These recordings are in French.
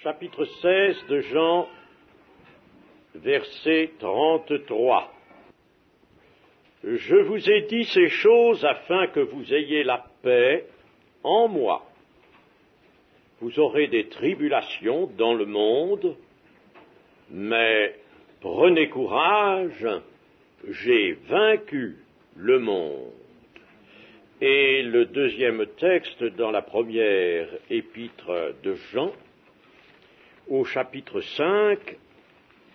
Chapitre 16 de Jean, verset 33. Je vous ai dit ces choses afin que vous ayez la paix en moi. Vous aurez des tribulations dans le monde, mais prenez courage, j'ai vaincu le monde. Et le deuxième texte dans la première épître de Jean, au chapitre 5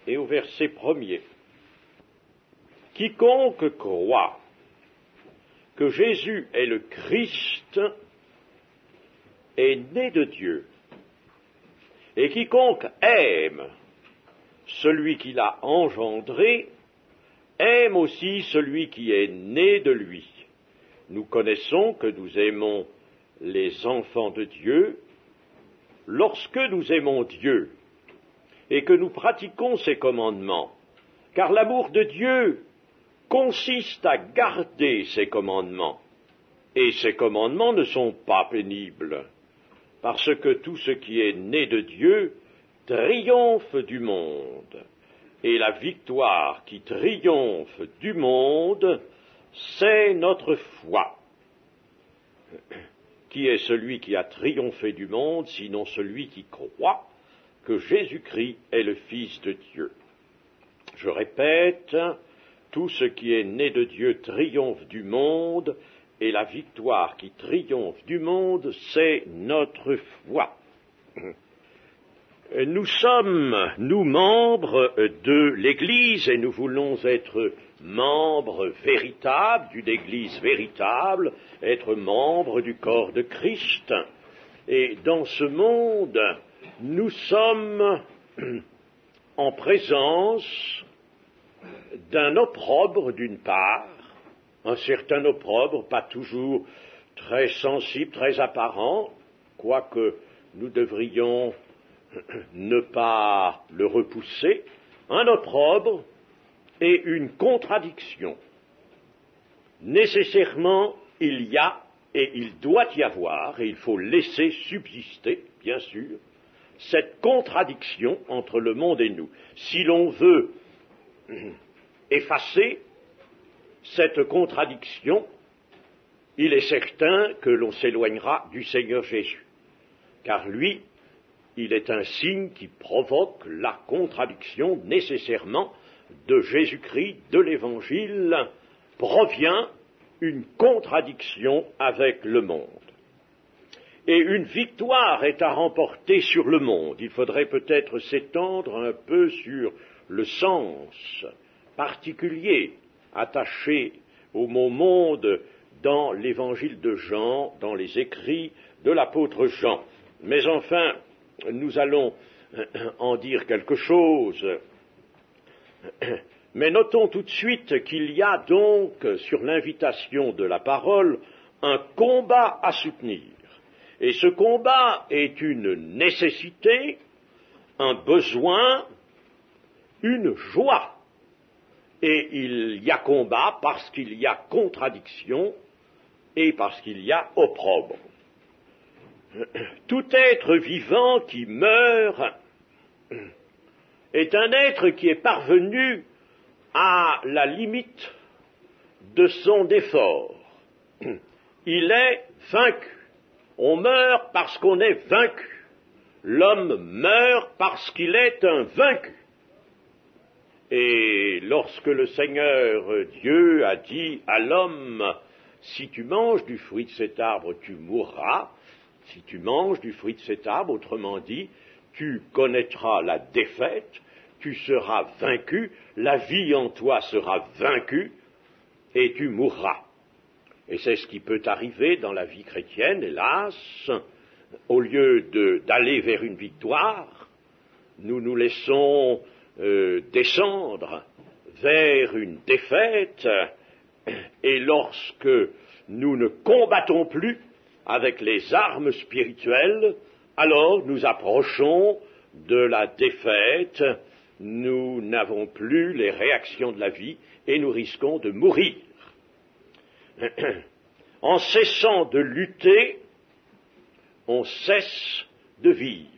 et au verset 1er. Quiconque croit que Jésus est le Christ est né de Dieu, et quiconque aime celui qui l'a engendré aime aussi celui qui est né de lui. Nous connaissons que nous aimons les enfants de Dieu lorsque nous aimons Dieu et que nous pratiquons ses commandements, car l'amour de Dieu consiste à garder ses commandements, et ses commandements ne sont pas pénibles, parce que tout ce qui est né de Dieu triomphe du monde, et la victoire qui triomphe du monde, c'est notre foi. Qui est celui qui a triomphé du monde, sinon celui qui croit que Jésus-Christ est le Fils de Dieu? Je répète, tout ce qui est né de Dieu triomphe du monde, et la victoire qui triomphe du monde, c'est notre foi. Nous sommes, nous, membres de l'Église, et nous voulons être membres véritables d'une Église véritable, être membres du corps de Christ. Et dans ce monde, nous sommes en présence d'un opprobre d'une part, un certain opprobre, pas toujours très sensible, très apparent, quoique nous devrions ne pas le repousser, un opprobre et une contradiction. Nécessairement, il y a et il doit y avoir, et il faut laisser subsister, bien sûr, cette contradiction entre le monde et nous. Si l'on veut effacer cette contradiction, il est certain que l'on s'éloignera du Seigneur Jésus, car lui, il est un signe qui provoque la contradiction nécessairement de Jésus-Christ, de l'Évangile, provient une contradiction avec le monde. Et une victoire est à remporter sur le monde. Il faudrait peut-être s'étendre un peu sur le sens particulier attaché au mot monde dans l'Évangile de Jean, dans les écrits de l'apôtre Jean. Mais enfin, nous allons en dire quelque chose. Mais notons tout de suite qu'il y a donc, sur l'invitation de la parole, un combat à soutenir. Et ce combat est une nécessité, un besoin, une joie. Et il y a combat parce qu'il y a contradiction et parce qu'il y a opprobre. Tout être vivant qui meurt est un être qui est parvenu à la limite de son effort. Il est vaincu. On meurt parce qu'on est vaincu. L'homme meurt parce qu'il est un vaincu. Et lorsque le Seigneur Dieu a dit à l'homme, si tu manges du fruit de cet arbre, tu mourras. Si tu manges du fruit de cet arbre, autrement dit, tu connaîtras la défaite, tu seras vaincu, la vie en toi sera vaincue, et tu mourras. Et c'est ce qui peut arriver dans la vie chrétienne, hélas. Au lieu d'aller vers une victoire, nous nous laissons descendre vers une défaite, et lorsque nous ne combattons plus avec les armes spirituelles, alors nous approchons de la défaite, nous n'avons plus les réactions de la vie et nous risquons de mourir. En cessant de lutter, on cesse de vivre.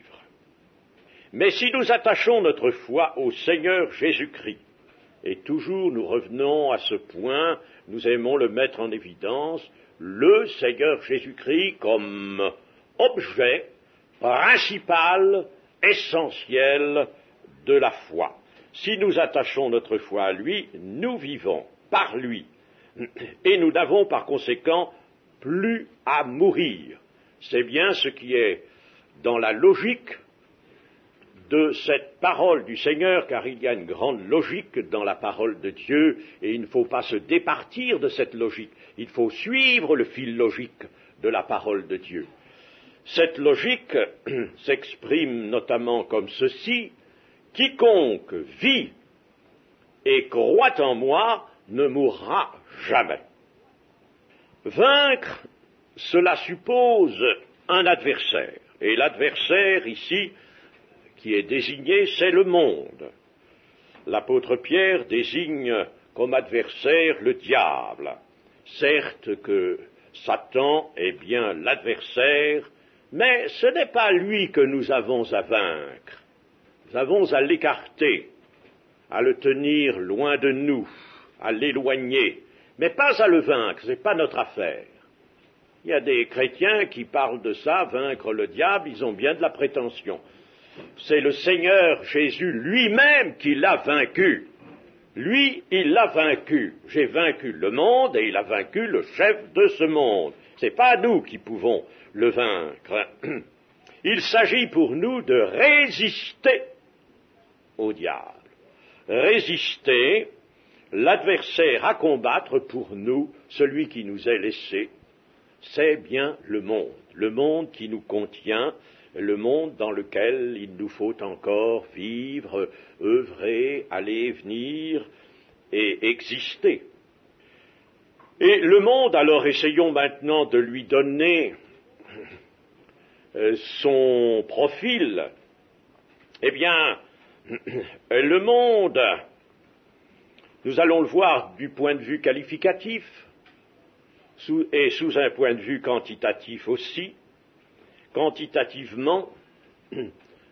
Mais si nous attachons notre foi au Seigneur Jésus-Christ, et toujours nous revenons à ce point, nous aimons le mettre en évidence, le Seigneur Jésus-Christ comme objet principal, essentiel de la foi. Si nous attachons notre foi à lui, nous vivons par lui, et nous n'avons par conséquent plus à mourir. C'est bien ce qui est dans la logique de cette parole du Seigneur, car il y a une grande logique dans la parole de Dieu, et il ne faut pas se départir de cette logique. Il faut suivre le fil logique de la parole de Dieu. Cette logique s'exprime notamment comme ceci: quiconque vit et croit en moi ne mourra jamais. Vaincre, cela suppose un adversaire, et l'adversaire ici qui est désigné, c'est le monde. L'apôtre Pierre désigne comme adversaire le diable. Certes que Satan est bien l'adversaire, mais ce n'est pas lui que nous avons à vaincre. Nous avons à l'écarter, à le tenir loin de nous, à l'éloigner, mais pas à le vaincre, ce n'est pas notre affaire. Il y a des chrétiens qui parlent de ça, vaincre le diable, ils ont bien de la prétention. C'est le Seigneur Jésus lui-même qui l'a vaincu. Lui, il l'a vaincu. J'ai vaincu le monde et il a vaincu le chef de ce monde. Ce n'est pas nous qui pouvons le vaincre. Il s'agit pour nous de résister au diable. Résister, l'adversaire à combattre pour nous, celui qui nous est laissé, c'est bien le monde qui nous contient, le monde dans lequel il nous faut encore vivre, œuvrer, aller et venir et exister. Et le monde, alors essayons maintenant de lui donner son profil. Eh bien, le monde, nous allons le voir du point de vue qualificatif et sous un point de vue quantitatif aussi. Quantitativement,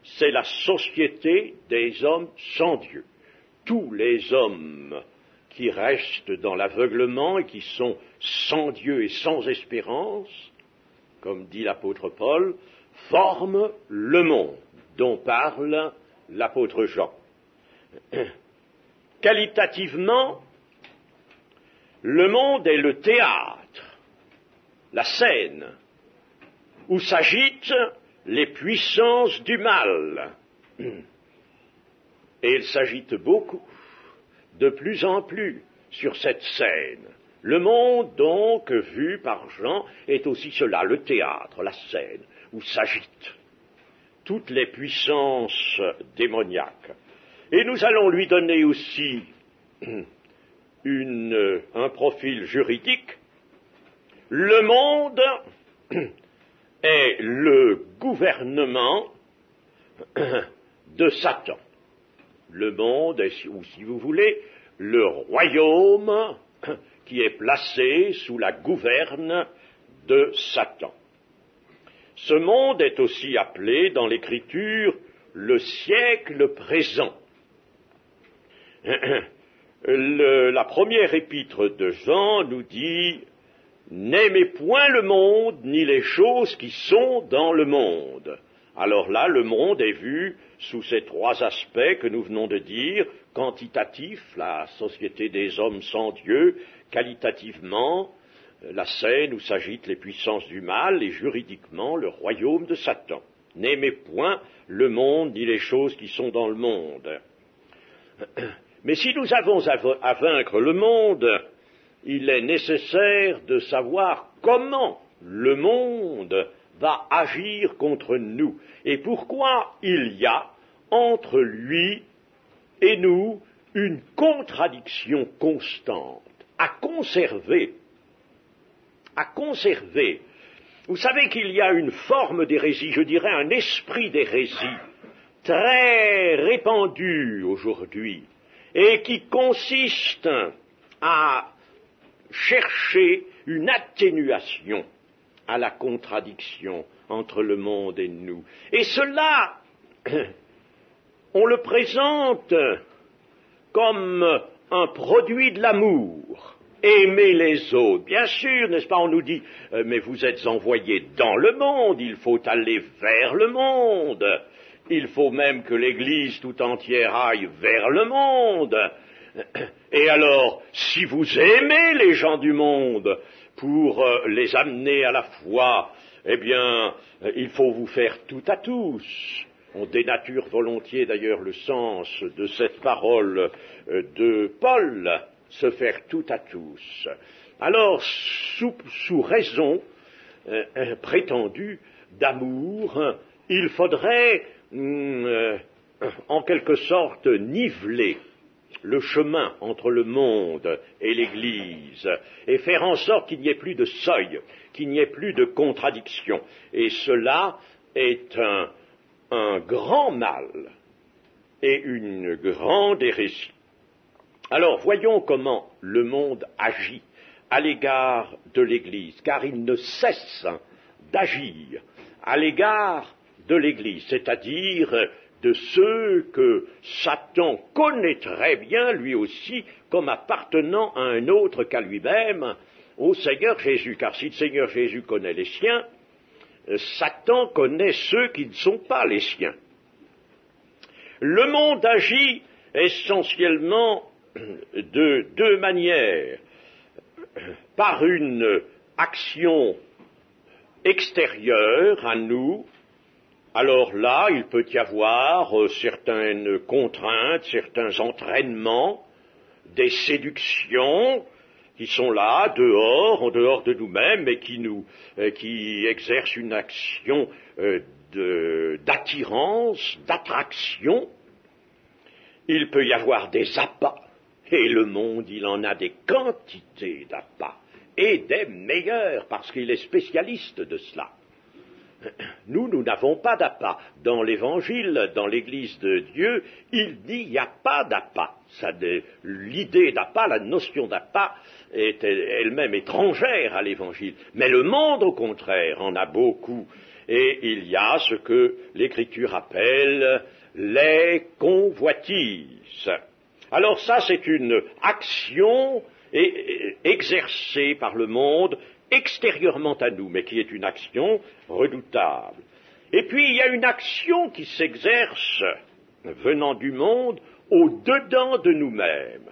c'est la société des hommes sans Dieu. Tous les hommes qui restent dans l'aveuglement et qui sont sans Dieu et sans espérance, comme dit l'apôtre Paul, forment le monde dont parle l'apôtre Jean. Qualitativement, le monde est le théâtre, la scène, où s'agitent les puissances du mal. Et il s'agite beaucoup, de plus en plus, sur cette scène. Le monde, donc, vu par Jean, est aussi cela, le théâtre, la scène, où s'agitent toutes les puissances démoniaques. Et nous allons lui donner aussi un profil juridique. Le monde est le gouvernement de Satan. Le monde est, ou si vous voulez, le royaume qui est placé sous la gouverne de Satan. Ce monde est aussi appelé dans l'Écriture le siècle présent. La première épître de Jean nous dit « N'aimez point le monde, ni les choses qui sont dans le monde ». Alors là, le monde est vu sous ces trois aspects que nous venons de dire, quantitatif, la société des hommes sans Dieu, qualitativement, la scène où s'agitent les puissances du mal, et juridiquement, le royaume de Satan. N'aimez point le monde, ni les choses qui sont dans le monde. Mais si nous avons à vaincre le monde, il est nécessaire de savoir comment le monde va agir contre nous et pourquoi il y a entre lui et nous une contradiction constante à conserver. Vous savez qu'il y a une forme d'hérésie, je dirais un esprit d'hérésie très répandu aujourd'hui et qui consiste à chercher une atténuation à la contradiction entre le monde et nous. Et cela on le présente comme un produit de l'amour. Aimer les autres, bien sûr, n'est-ce pas, on nous dit, mais vous êtes envoyés dans le monde, il faut aller vers le monde, il faut même que l'Église tout entière aille vers le monde. Et alors, si vous aimez les gens du monde pour les amener à la foi, eh bien, il faut vous faire tout à tous. On dénature volontiers d'ailleurs le sens de cette parole de Paul, se faire tout à tous. Alors, sous raison prétendue d'amour, il faudrait en quelque sorte niveler le chemin entre le monde et l'Église, et faire en sorte qu'il n'y ait plus de seuil, qu'il n'y ait plus de contradiction. Et cela est un grand mal et une grande hérésie. Alors, voyons comment le monde agit à l'égard de l'Église, car il ne cesse d'agir à l'égard de l'Église, c'est-à-dire de ceux que Satan connaît très bien, lui aussi, comme appartenant à un autre qu'à lui-même, au Seigneur Jésus. Car si le Seigneur Jésus connaît les siens, Satan connaît ceux qui ne sont pas les siens. Le monde agit essentiellement de deux manières. Par une action extérieure à nous. Alors là, il peut y avoir certaines contraintes, certains entraînements, des séductions qui sont là, dehors, en dehors de nous-mêmes, mais qui exercent une action d'attirance, d'attraction. Il peut y avoir des appâts, et le monde, il en a des quantités d'appâts, et des meilleurs, parce qu'il est spécialiste de cela. Nous n'avons pas d'appât. Dans l'Évangile, dans l'Église de Dieu, il dit il n'y a pas d'appât. L'idée d'appât, la notion d'appât est elle-même étrangère à l'Évangile. Mais le monde, au contraire, en a beaucoup. Et il y a ce que l'Écriture appelle les convoitises. Alors ça, c'est une action exercée par le monde extérieurement à nous, mais qui est une action redoutable. Et puis, il y a une action qui s'exerce, venant du monde, au-dedans de nous-mêmes.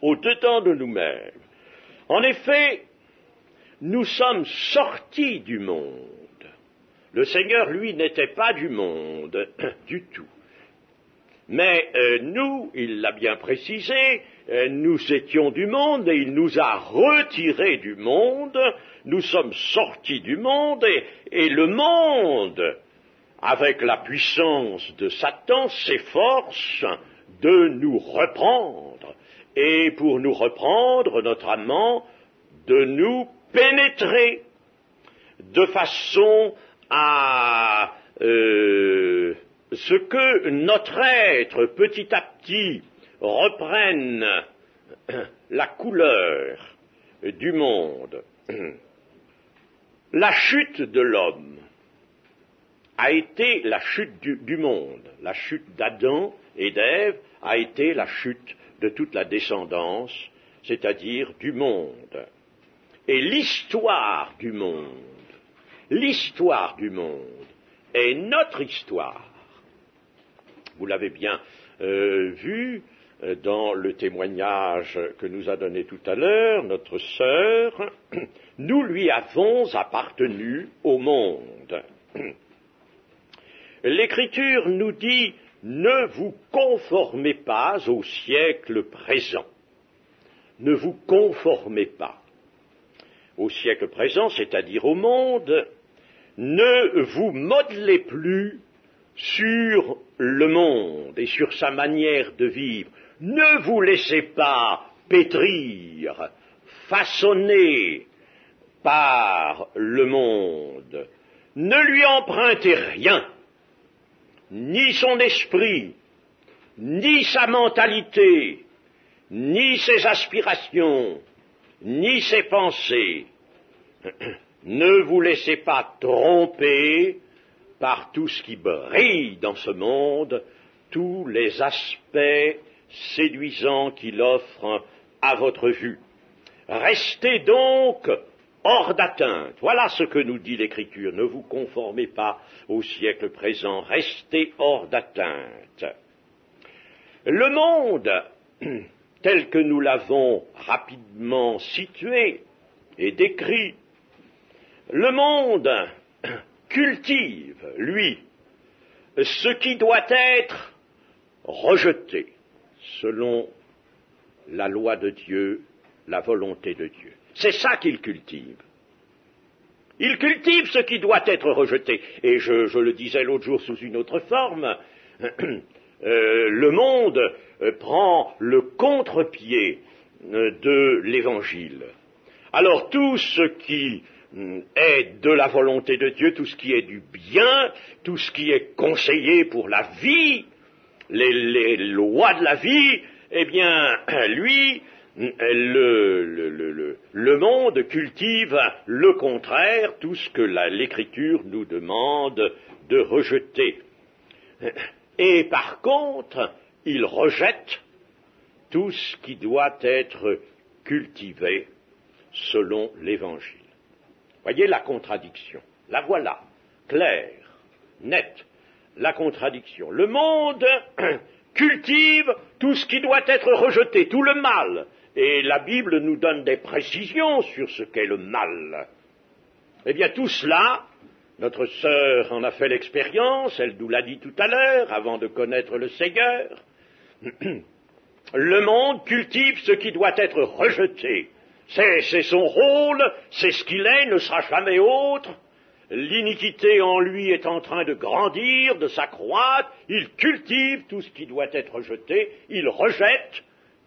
Au-dedans de nous-mêmes. En effet, nous sommes sortis du monde. Le Seigneur, lui, n'était pas du monde, du tout. Mais nous, il l'a bien précisé, nous étions du monde et il nous a retirés du monde, nous sommes sortis du monde et le monde, avec la puissance de Satan, s'efforce de nous reprendre. Et pour nous reprendre, notamment, de nous pénétrer de façon à ce que notre être, petit à petit, reprenne la couleur du monde. La chute de l'homme a été la chute du monde. La chute d'Adam et d'Ève a été la chute de toute la descendance, c'est-à-dire du monde. Et l'histoire du monde est notre histoire. Vous l'avez bien vu dans le témoignage que nous a donné tout à l'heure notre sœur, nous lui avons appartenu au monde. L'Écriture nous dit « Ne vous conformez pas au siècle présent ». Ne vous conformez pas au siècle présent, c'est-à-dire au monde. Ne vous modelez plus sur le monde et sur sa manière de vivre. Ne vous laissez pas pétrir, façonner par le monde. Ne lui empruntez rien, ni son esprit, ni sa mentalité, ni ses aspirations, ni ses pensées. Ne vous laissez pas tromper par tout ce qui brille dans ce monde, tous les aspects séduisants qu'il offre à votre vue. Restez donc hors d'atteinte. Voilà ce que nous dit l'Écriture. Ne vous conformez pas au siècle présent. Restez hors d'atteinte. Le monde, tel que nous l'avons rapidement situé et décrit, le monde cultive, lui, ce qui doit être rejeté selon la loi de Dieu, la volonté de Dieu. C'est ça qu'il cultive. Il cultive ce qui doit être rejeté. Et je le disais l'autre jour sous une autre forme, le monde prend le contre-pied de l'Évangile. Alors tout ce qui est de la volonté de Dieu, tout ce qui est du bien, tout ce qui est conseillé pour la vie, les lois de la vie, eh bien, lui, le monde cultive le contraire, tout ce que l'Écriture nous demande de rejeter. Et par contre, il rejette tout ce qui doit être cultivé selon l'Évangile. Voyez la contradiction. La voilà, claire, nette, la contradiction. Le monde cultive tout ce qui doit être rejeté, tout le mal. Et la Bible nous donne des précisions sur ce qu'est le mal. Eh bien, tout cela, notre sœur en a fait l'expérience, elle nous l'a dit tout à l'heure, avant de connaître le Seigneur. Le monde cultive ce qui doit être rejeté. C'est son rôle, c'est ce qu'il est, ne sera jamais autre. L'iniquité en lui est en train de grandir, de s'accroître. Il cultive tout ce qui doit être rejeté, il rejette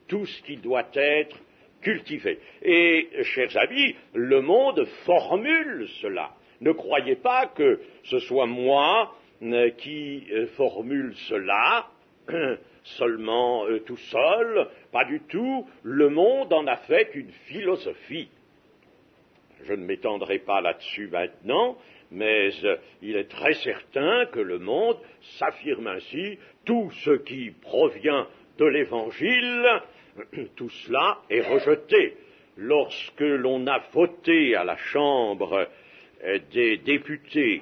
tout ce qui doit être cultivé. Et, chers amis, le monde formule cela. Ne croyez pas que ce soit moi qui formule cela seulement tout seul, pas du tout. Le monde en a fait une philosophie. Je ne m'étendrai pas là-dessus maintenant, mais il est très certain que le monde s'affirme ainsi. Tout ce qui provient de l'Évangile, tout cela est rejeté. Lorsque l'on a voté à la Chambre des députés,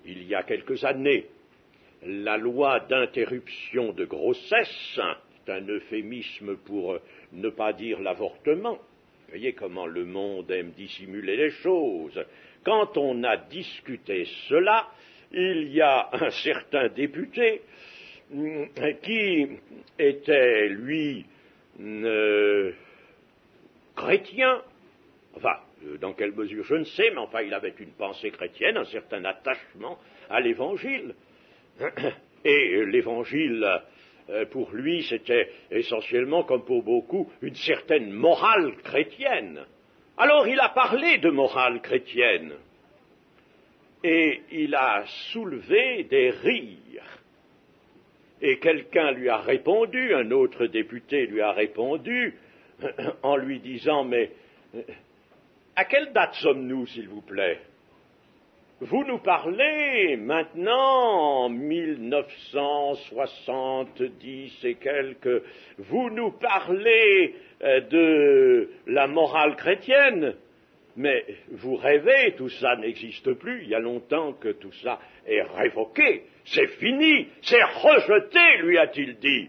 il y a quelques années, la loi d'interruption de grossesse, c'est un euphémisme pour ne pas dire l'avortement. Vous voyez comment le monde aime dissimuler les choses. Quand on a discuté cela, il y a un certain député qui était, lui, chrétien, enfin, dans quelle mesure je ne sais, mais enfin, il avait une pensée chrétienne, un certain attachement à l'Évangile. Et l'Évangile, pour lui, c'était essentiellement, comme pour beaucoup, une certaine morale chrétienne. Alors il a parlé de morale chrétienne, et il a soulevé des rires. Et quelqu'un lui a répondu, un autre député lui a répondu, en lui disant, mais à quelle date sommes-nous, s'il vous plaît ? Vous nous parlez maintenant en 1970 et quelques, vous nous parlez de la morale chrétienne, mais vous rêvez, tout ça n'existe plus, il y a longtemps que tout ça est révoqué, c'est fini, c'est rejeté, lui a-t-il dit.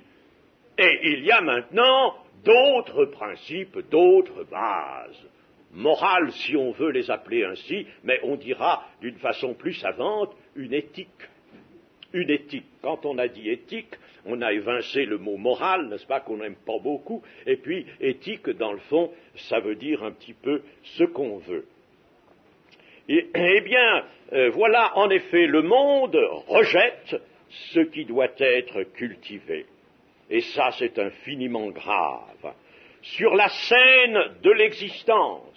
Et il y a maintenant d'autres principes, d'autres bases. Morale, si on veut les appeler ainsi, mais on dira d'une façon plus savante, une éthique. Une éthique. Quand on a dit éthique, on a évincé le mot morale, n'est-ce pas, qu'on n'aime pas beaucoup, et puis éthique, dans le fond, ça veut dire un petit peu ce qu'on veut. Eh bien, voilà, en effet, le monde rejette ce qui doit être cultivé. Et ça, c'est infiniment grave. Sur la scène de l'existence,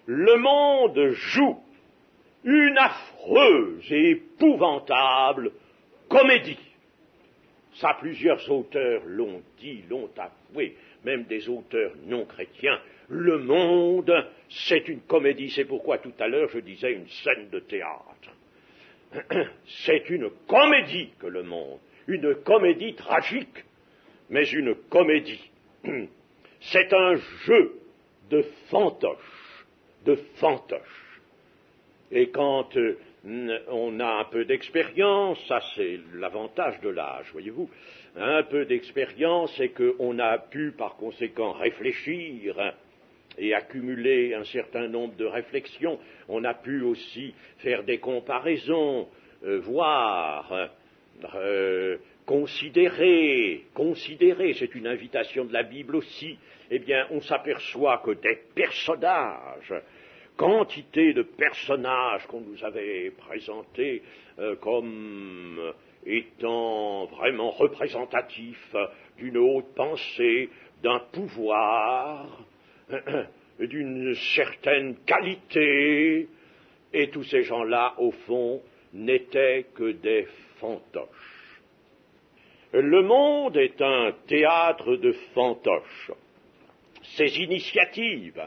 le monde joue une affreuse et épouvantable comédie. Ça, plusieurs auteurs l'ont dit, l'ont avoué, même des auteurs non chrétiens. Le monde, c'est une comédie. C'est pourquoi tout à l'heure je disais une scène de théâtre. C'est une comédie que le monde. une comédie tragique, mais une comédie. C'est un jeu de fantoche, de fantoche. Et quand on a un peu d'expérience, ça c'est l'avantage de l'âge, voyez-vous, un peu d'expérience, c'est qu'on a pu par conséquent réfléchir et accumuler un certain nombre de réflexions. On a pu aussi faire des comparaisons, voir, considérer, c'est une invitation de la Bible aussi. Eh bien, on s'aperçoit que des personnages, quantité de personnages qu'on nous avait présentés comme étant vraiment représentatifs d'une haute pensée, d'un pouvoir, d'une certaine qualité, et tous ces gens-là, au fond, n'étaient que des fantoches. Le monde est un théâtre de fantoches. Ses initiatives,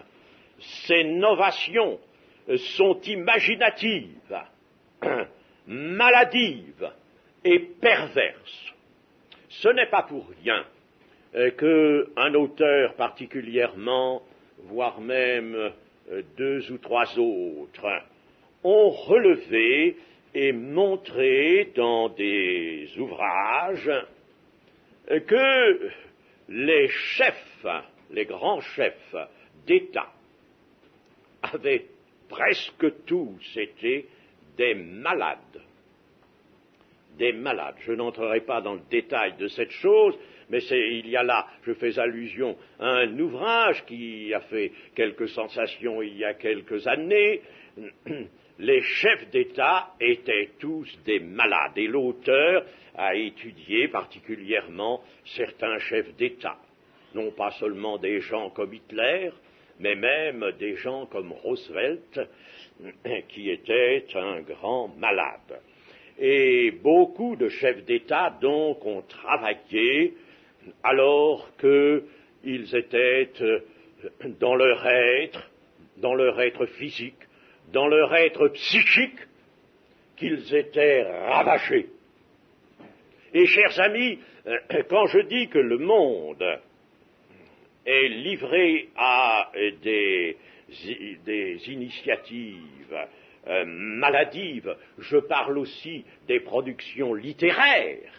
ses novations sont imaginatives, maladives et perverses. Ce n'est pas pour rien qu'un auteur particulièrement, voire même 2 ou 3 autres, ont relevé et montré dans des ouvrages que les chefs, les grands chefs d'État, avaient presque tous été des malades. Des malades. Je n'entrerai pas dans le détail de cette chose, mais il y a là, je fais allusion à un ouvrage qui a fait quelques sensations il y a quelques années. Les chefs d'État étaient tous des malades, et l'auteur a étudié particulièrement certains chefs d'État, non pas seulement des gens comme Hitler, mais même des gens comme Roosevelt, qui était un grand malade. Et beaucoup de chefs d'État, donc, ont travaillé alors qu'ils étaient dans leur être physique, dans leur être psychique, qu'ils étaient ravagés. Et, chers amis, quand je dis que le monde est livré à des initiatives maladives, je parle aussi des productions littéraires.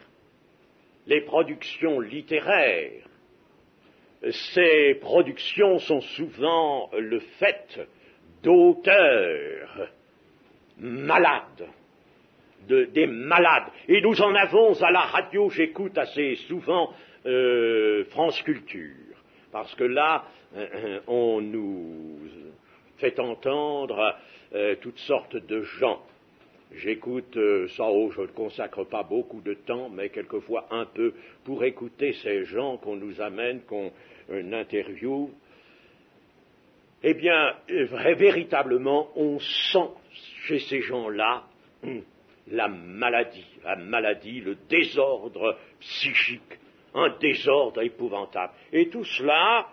Les productions littéraires, ces productions sont souvent le fait d'auteurs malades, des malades. Et nous en avons à la radio, j'écoute assez souvent France Culture, parce que là, on nous fait entendre toutes sortes de gens. J'écoute ça, je ne consacre pas beaucoup de temps, mais quelquefois un peu, pour écouter ces gens qu'on nous amène, qu'on interview. Eh bien, véritablement, on sent chez ces gens-là la maladie, le désordre psychique, un désordre épouvantable. Et tout cela,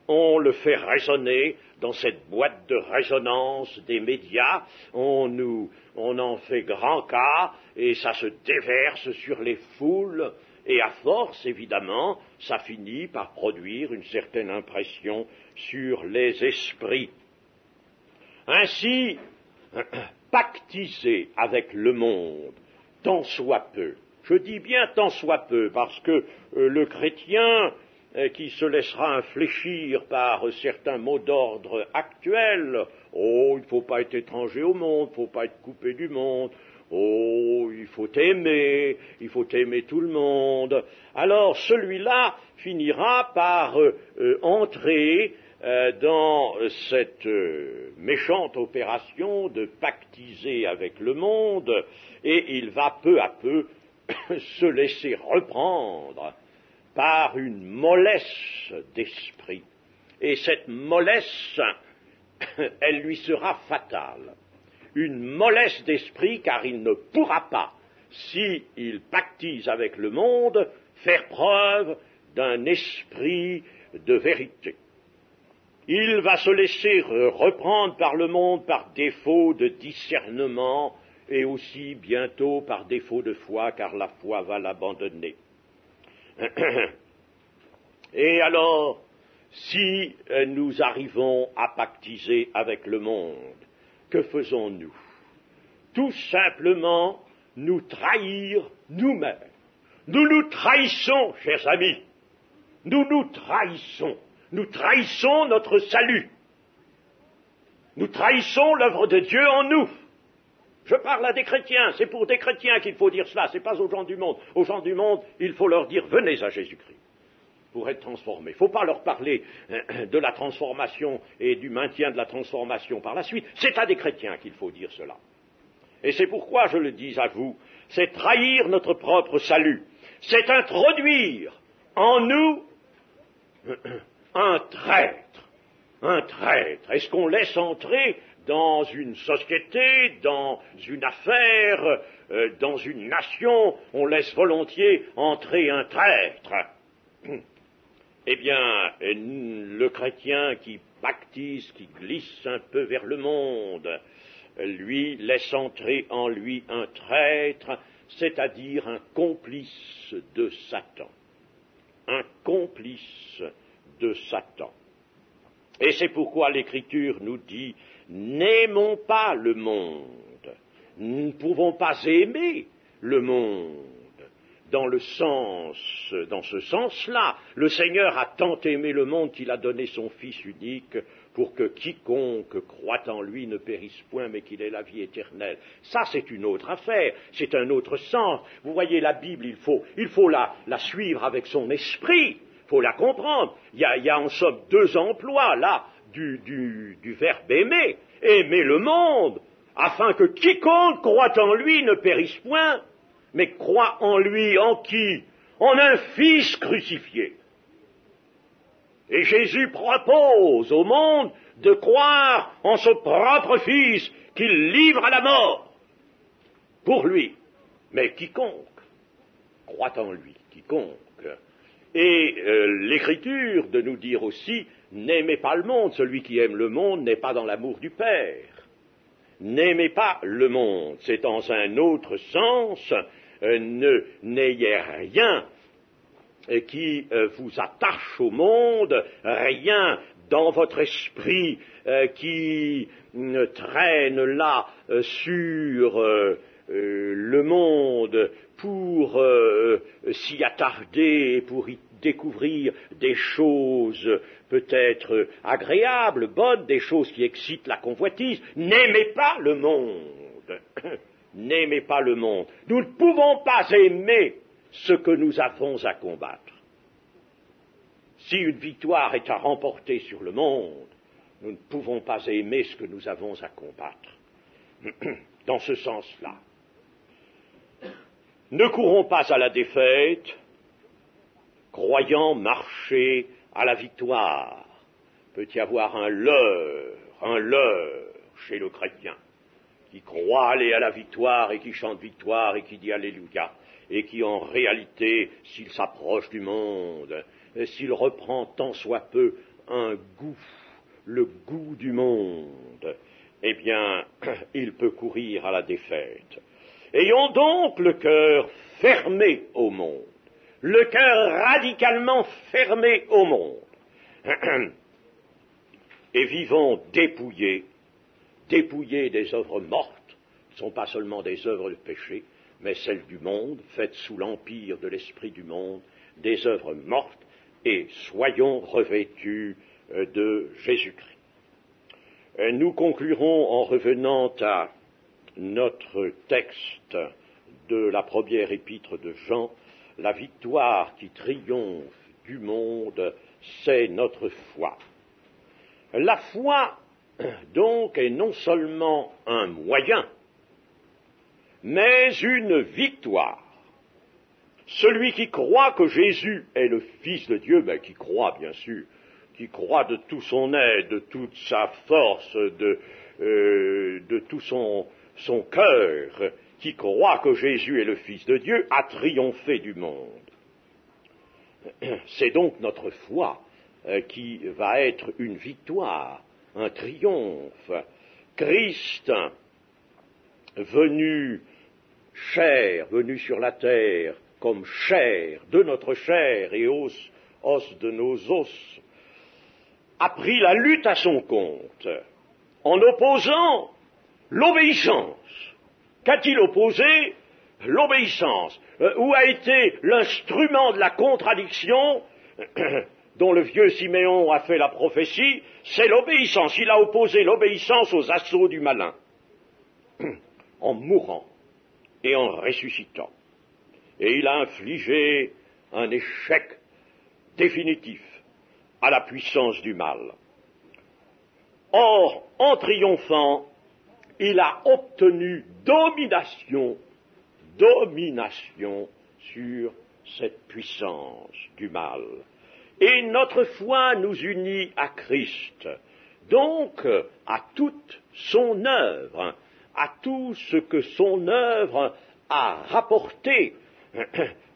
on le fait résonner dans cette boîte de résonance des médias, on en fait grand cas, et ça se déverse sur les foules, et à force, évidemment, ça finit par produire une certaine impression sur les esprits. Ainsi, pactiser avec le monde, tant soit peu. Je dis bien tant soit peu, parce que le chrétien qui se laissera infléchir par certains mots d'ordre actuels, il ne faut pas être étranger au monde, il ne faut pas être coupé du monde, il faut aimer tout le monde. Alors celui-là finira par entrer dans cette méchante opération de pactiser avec le monde, et il va peu à peu se laisser reprendre par une mollesse d'esprit. Et cette mollesse, elle lui sera fatale. Une mollesse d'esprit, car il ne pourra pas, s'il pactise avec le monde, faire preuve d'un esprit de vérité. Il va se laisser reprendre par le monde par défaut de discernement et aussi bientôt par défaut de foi, car la foi va l'abandonner. Et alors, si nous arrivons à pactiser avec le monde, que faisons-nous? Tout simplement nous trahir nous-mêmes. Nous nous trahissons, chers amis. Nous nous trahissons. Nous trahissons notre salut. Nous trahissons l'œuvre de Dieu en nous. Je parle à des chrétiens, c'est pour des chrétiens qu'il faut dire cela, c'est pas aux gens du monde. Aux gens du monde, il faut leur dire, venez à Jésus-Christ pour être transformés. Il ne faut pas leur parler de la transformation et du maintien de la transformation par la suite. C'est à des chrétiens qu'il faut dire cela. Et c'est pourquoi je le dis à vous, c'est trahir notre propre salut. C'est introduire en nous un traître. Un traître. Est-ce qu'on laisse entrer dans une société, dans une affaire, dans une nation, on laisse volontiers entrer un traître? Eh bien, le chrétien qui pactise, qui glisse un peu vers le monde, lui laisse entrer en lui un traître, c'est-à-dire un complice de Satan. Un complice de Satan. Et c'est pourquoi l'Écriture nous dit, n'aimons pas le monde. Nous ne pouvons pas aimer le monde. Dans ce sens-là, le Seigneur a tant aimé le monde qu'il a donné son Fils unique pour que quiconque croit en lui ne périsse point, mais qu'il ait la vie éternelle. Ça, c'est une autre affaire, c'est un autre sens. Vous voyez, la Bible, il faut la suivre avec son esprit, il faut la comprendre. Il y a en somme deux emplois, là, du verbe aimer. Aimer le monde, afin que quiconque croit en lui ne périsse point, mais croit en lui, en qui? En un Fils crucifié. Et Jésus propose au monde de croire en son propre Fils qu'il livre à la mort pour lui. Mais quiconque croit en lui, quiconque. Et l'Écriture de nous dire aussi, n'aimez pas le monde, celui qui aime le monde n'est pas dans l'amour du Père. N'aimez pas le monde, c'est dans un autre sens, n'ayez rien qui vous attache au monde, rien dans votre esprit qui traîne là sur le monde pour s'y attarder et pour y découvrir des choses peut-être agréables, bonnes, des choses qui excitent la convoitise. N'aimez pas le monde. N'aimez pas le monde. Nous ne pouvons pas aimer ce que nous avons à combattre. Si une victoire est à remporter sur le monde, nous ne pouvons pas aimer ce que nous avons à combattre. Dans ce sens-là. Ne courons pas à la défaite, croyant marcher à la victoire. Peut y avoir un leurre chez le chrétien, qui croit aller à la victoire et qui chante victoire et qui dit Alléluia, et qui en réalité, s'il s'approche du monde, s'il reprend tant soit peu un goût, le goût du monde, eh bien, il peut courir à la défaite. Ayons donc le cœur fermé au monde, le cœur radicalement fermé au monde, et vivons dépouillés des œuvres mortes, qui ne sont pas seulement des œuvres de péché, mais celles du monde, faites sous l'empire de l'esprit du monde, des œuvres mortes, et soyons revêtus de Jésus-Christ. Nous conclurons en revenant à notre texte de la première épître de Jean. La victoire qui triomphe du monde, c'est notre foi. La foi, donc, est non seulement un moyen, mais une victoire. Celui qui croit que Jésus est le Fils de Dieu, qui croit bien sûr, qui croit de tout son être, de toute sa force, de tout son cœur, qui croit que Jésus est le Fils de Dieu, a triomphé du monde. C'est donc notre foi qui va être une victoire, un triomphe. Christ venu chair, venu sur la terre comme chair de notre chair et os de nos os, a pris la lutte à son compte en opposant l'obéissance. Qu'a-t-il opposé? L'obéissance. Où a été l'instrument de la contradiction dont le vieux Siméon a fait la prophétie? C'est l'obéissance. Il a opposé l'obéissance aux assauts du malin, en mourant et en ressuscitant. Et il a infligé un échec définitif à la puissance du mal. Or, en triomphant, il a obtenu domination sur cette puissance du mal. Et notre foi nous unit à Christ, donc à toute son œuvre, à tout ce que son œuvre a rapporté.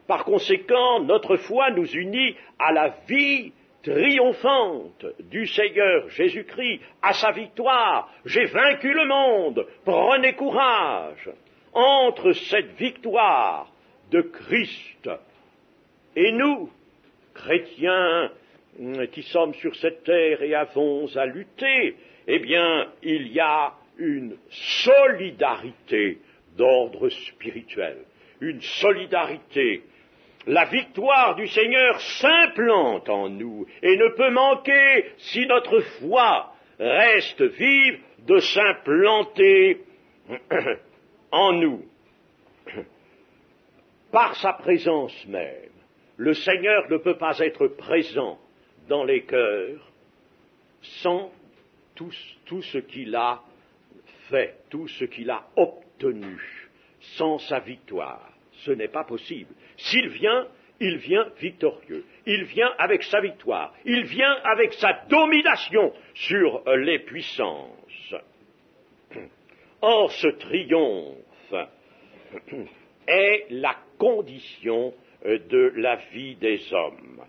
Par conséquent, notre foi nous unit à la vie triomphante du Seigneur Jésus-Christ, à sa victoire. J'ai vaincu le monde, prenez courage. Entre cette victoire de Christ et nous, chrétiens qui sommes sur cette terre et avons à lutter, eh bien, il y a une solidarité d'ordre spirituel, une solidarité. La victoire du Seigneur s'implante en nous et ne peut manquer, si notre foi reste vive, de s'implanter en nous. Par sa présence même, le Seigneur ne peut pas être présent dans les cœurs sans tout ce qu'il a fait, tout ce qu'il a obtenu, sans sa victoire. Ce n'est pas possible. S'il vient, il vient victorieux. Il vient avec sa victoire. Il vient avec sa domination sur les puissances. Or, ce triomphe est la condition de la vie des hommes.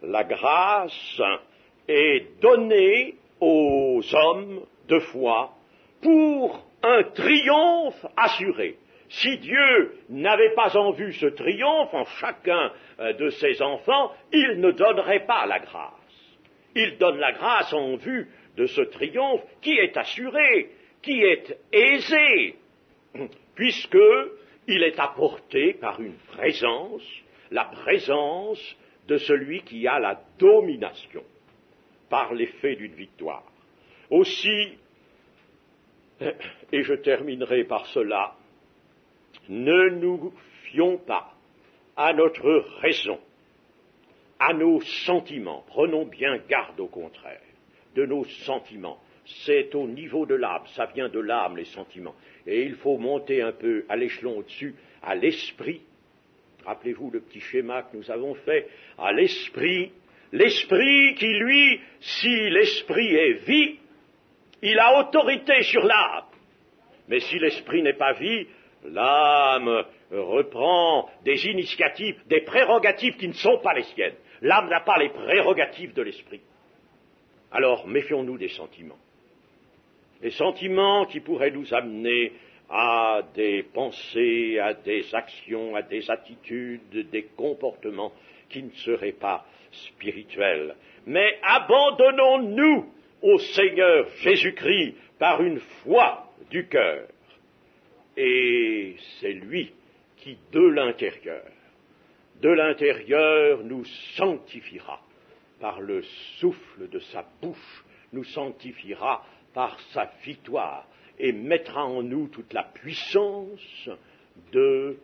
La grâce est donnée aux hommes de foi pour un triomphe assuré. Si Dieu n'avait pas en vue ce triomphe en chacun de ses enfants, il ne donnerait pas la grâce. Il donne la grâce en vue de ce triomphe qui est assuré, qui est aisé, puisqu'il est apporté par une présence, la présence de celui qui a la domination par l'effet d'une victoire. Aussi, et je terminerai par cela, ne nous fions pas à notre raison, à nos sentiments. Prenons bien garde au contraire de nos sentiments. C'est au niveau de l'âme, ça vient de l'âme, les sentiments. Et il faut monter un peu à l'échelon au-dessus, à l'esprit. Rappelez-vous le petit schéma que nous avons fait, à l'esprit. L'esprit qui, lui, si l'esprit est vie, il a autorité sur l'âme. Mais si l'esprit n'est pas vie, l'âme reprend des initiatives, des prérogatives qui ne sont pas les siennes. L'âme n'a pas les prérogatives de l'esprit. Alors, méfions-nous des sentiments. Les sentiments qui pourraient nous amener à des pensées, à des actions, à des attitudes, des comportements qui ne seraient pas spirituels. Mais abandonnons-nous au Seigneur Jésus-Christ par une foi du cœur. Et c'est lui qui, de l'intérieur, nous sanctifiera par le souffle de sa bouche, nous sanctifiera par sa victoire et mettra en nous toute la puissance de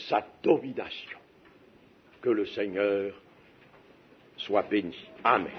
sa domination. Que le Seigneur soit béni. Amen.